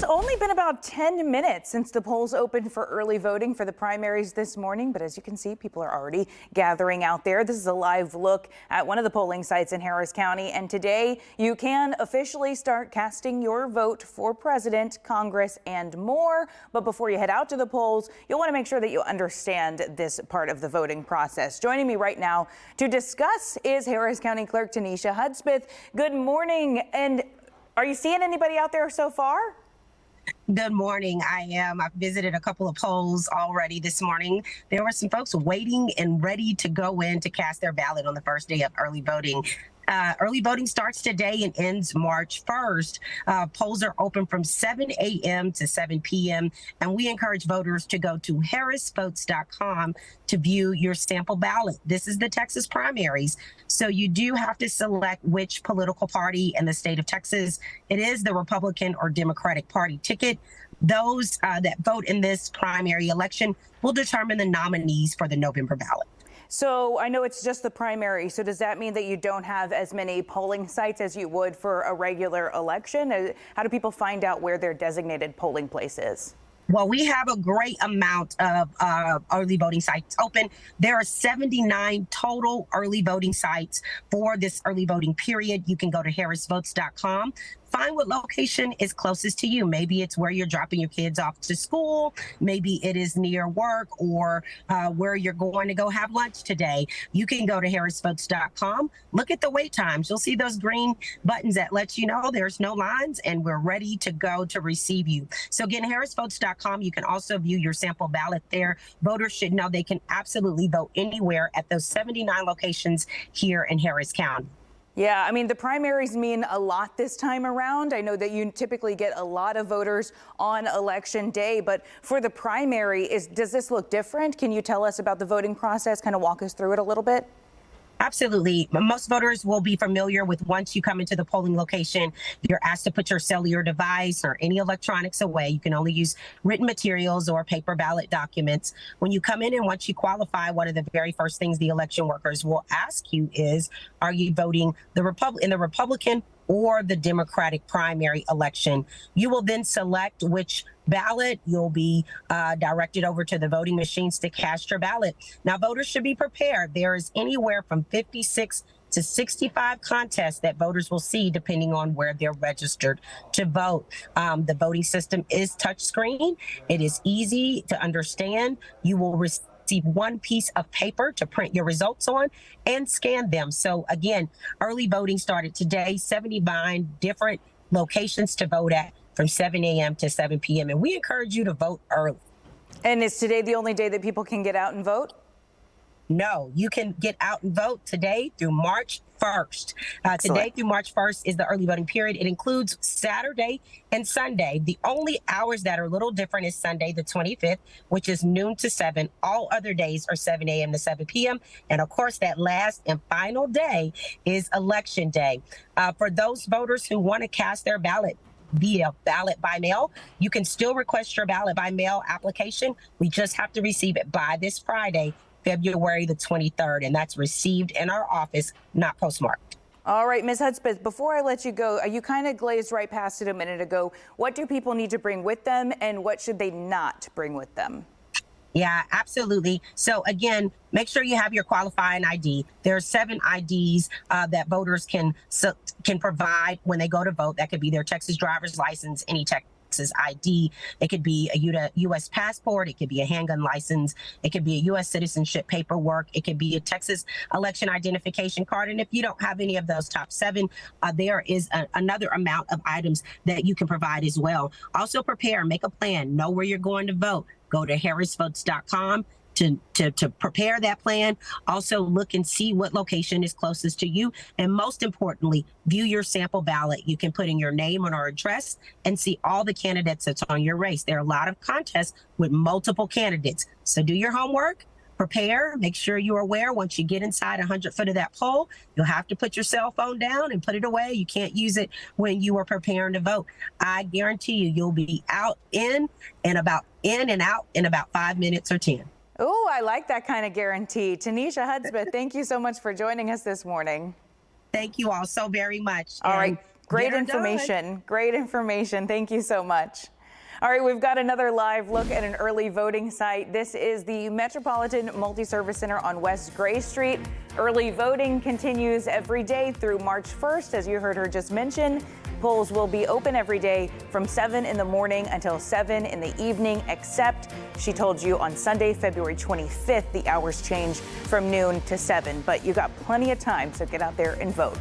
only been about 10 minutes since the polls opened for early voting for the primaries this morning, but as you can see, people are already gathering out there. This is a live look at one of the polling sites in Harris County, and today you can officially start casting your vote for president, Congress, and more. But before you head out to the polls, you'll want to make sure that you understand this part of the voting process. Joining me right now to discuss is Harris County Clerk Teneshia Hudspeth. Good morning. And are you seeing anybody out there so far? Good morning. I am. I've visited a couple of polls already this morning. There were some folks waiting and ready to go in to cast their ballot on the first day of early voting. Early voting starts today and ends March 1st. Polls are open from 7 a.m. to 7 p.m. And we encourage voters to go to harrisvotes.com to view your sample ballot. This is the Texas primaries. So you do have to select which political party in the state of Texas it is, the Republican or Democratic Party ticket. Those that vote in this primary election will determine the nominees for the November ballot. So I know it's just the primary. So does that mean that you don't have as many polling sites as you would for a regular election? How do people find out where their designated polling place is? Well, we have a great amount of early voting sites open. There are 79 total early voting sites for this early voting period. You can go to harrisvotes.com. Find what location is closest to you. Maybe it's where you're dropping your kids off to school. Maybe it is near work or where you're going to go have lunch today. You can go to harrisvotes.com. Look at the wait times. You'll see those green buttons that let you know there's no lines and we're ready to go to receive you. So again, harrisvotes.com. You can also view your sample ballot there. Voters should know they can absolutely vote anywhere at those 79 locations here in Harris County. Yeah, I mean, the primaries mean a lot this time around. I know that you typically get a lot of voters on election day, but for the primary, does this look different? Can you tell us about the voting process, kind of walk us through it a little bit? Absolutely. Most voters will be familiar with once you come into the polling location, you're asked to put your cellular device or any electronics away. You can only use written materials or paper ballot documents. When you come in and once you qualify, one of the very first things the election workers will ask you is, are you voting in the Republican or the Democratic primary election? You will then select which ballot. You'll be directed over to the voting machines to cast your ballot. Now, voters should be prepared. There is anywhere from 56 to 65 contests that voters will see depending on where they're registered to vote. The voting system is touchscreen. It is easy to understand. You will receive one piece of paper to print your results on and scan them. So again, early voting started today, 79 different locations to vote at from 7 a.m. to 7 p.m. And we encourage you to vote early. And is today the only day that people can get out and vote? No, you can get out and vote today through March 1st. Today through March 1st is the early voting period. It includes Saturday and Sunday. The only hours that are a little different is Sunday, the 25th, which is noon to 7. All other days are 7 a.m. to 7 p.m. And of course, that last and final day is Election Day. For those voters who want to cast their ballot via ballot by mail, you can still request your ballot by mail application. We just have to receive it by this Friday, February the 23rd, and that's received in our office, not postmarked. All right, Ms. Hudspeth, before I let you go, you kind of glazed right past it a minute ago. What do people need to bring with them, and what should they not bring with them? Yeah, absolutely. So again, make sure you have your qualifying ID. There are 7 IDs that voters can provide when they go to vote. That could be their Texas driver's license, any Texas ID. It could be a U.S. passport. It could be a handgun license. It could be a U.S. citizenship paperwork. It could be a Texas election identification card. And if you don't have any of those top 7, there is another amount of items that you can provide as well. Also prepare, make a plan, know where you're going to vote. Go to harrisvotes.com to prepare that plan. Also look and see what location is closest to you. And most importantly, view your sample ballot. You can put in your name and or address and see all the candidates that's on your race. There are a lot of contests with multiple candidates. So do your homework, prepare, make sure you're aware once you get inside 100 foot of that poll, you'll have to put your cell phone down and put it away. You can't use it when you are preparing to vote. I guarantee you'll be out in and out in about 5 minutes or 10. Oh, I like that kind of guarantee. Teneshia Hudspeth, thank you so much for joining us this morning. Thank you all so very much. All right. Great information. Great information. Thank you so much. All right, we've got another live look at an early voting site. This is the Metropolitan Multi-Service Center on West Gray Street. Early voting continues every day through March 1st, as you heard her just mention. Polls will be open every day from 7 in the morning until 7 in the evening, except she told you on Sunday, February 25th, the hours change from noon to 7. But you got plenty of time, so get out there and vote.